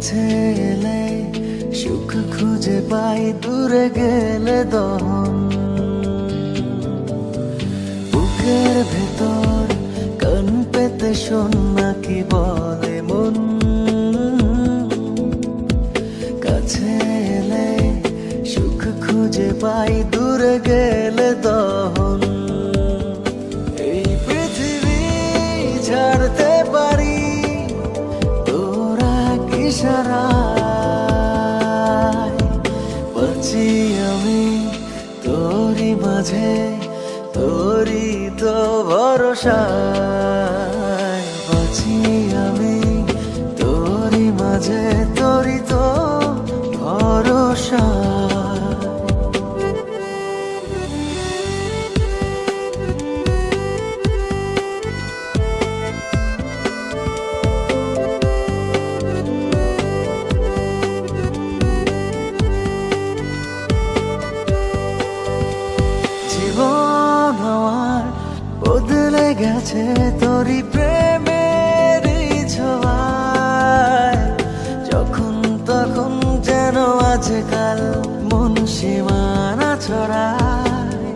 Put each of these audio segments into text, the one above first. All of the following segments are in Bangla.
কাছে এলে সুখ খুঁজে পাই, দূরে গেলে দহন। বুকের ভেতর কান পেতে শোন না কি বলে মন। কাছে এলে সুখ খুঁজে পাই, দূরে গেলে দহন। এই পৃথিবী ছাড়তে পারি তোরা ইশারায়, বাঁচি আমি তোরি মাঝে, তোরি তো ভরসায়। বাঁচি আমি তোরি মাঝে, তোরি তো ভরসায়। জীবন আমার বদলে গেছে তোরি প্রেমের ছোঁয়ায়। যখন তখন যেন আজকাল মন সীমানা ছড়ায়।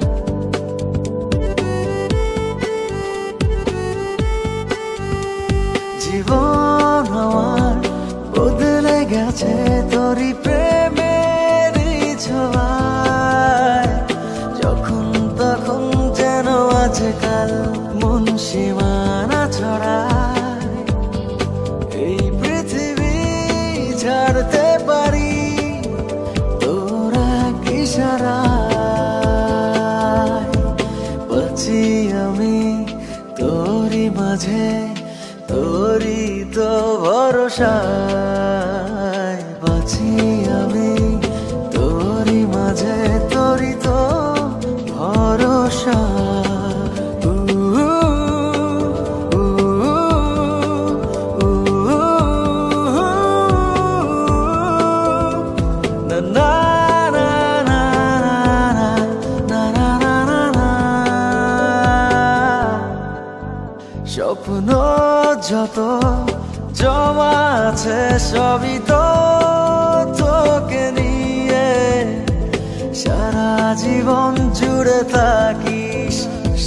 জীবন আমার বদলে গেছে তোরি প্রেমের ছোঁয়ায়। যখন তখন যেন আজকাল মন সীমানা ছড়ায়। এই পৃথিবী ছাড়তে পারি তোরা ইশারায়, বাঁচি আমি তোরি মাঝে, তোরি তো ভরসায়। বাঁচি আমি তোরি মাঝে, তোরি তো ভরসা। স্বপ্ন যত জমা আছে সবই তো তোকে নিয়ে, সারা জীবন জুড়ে থাকিস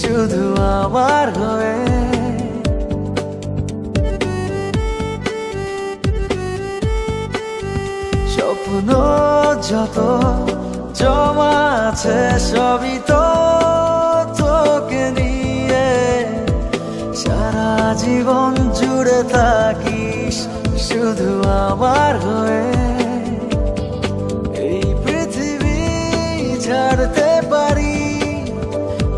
শুধু আমার হয়ে। স্বপ্ন যত জমা আছে সবই তো তোকে নিয়ে, সারা জীবন জুড়ে থাকিস শুধু আমার হয়ে। এই পৃথিবী ছাড়তে পারি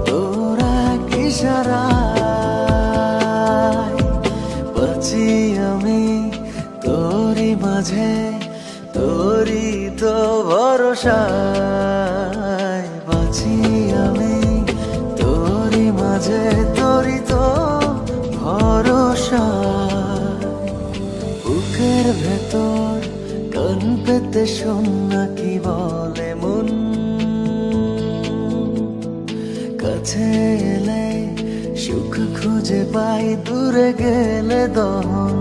তোরা ইশারায়, বাঁচি আমি তোরি মাঝে, তোরি তো ভরসায়। বাঁচি আমি তোরি মাঝে, তোরি তো ভরসা। বুকের ভেতর কান পেতে শোন না কি বলে মন। কাছে এলে সুখ খুঁজে পাই, দূরে গেলে দহন।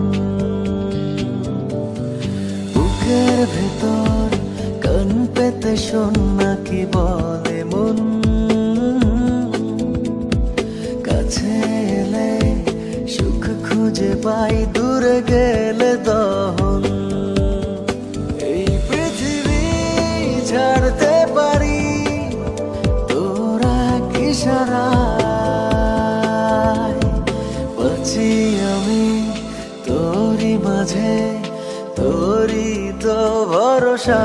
বুকের ভেতর কান পেতে শোন না কি বলে মন। কাছে এলে সুখ খুঁজে পাই, দূরে গেলে দহন। এই পৃথিবী ছাড়তে পারি তোরা ইশারায়, বাঁচি আমি তোরি মাঝে, তোরি তো ভরসা।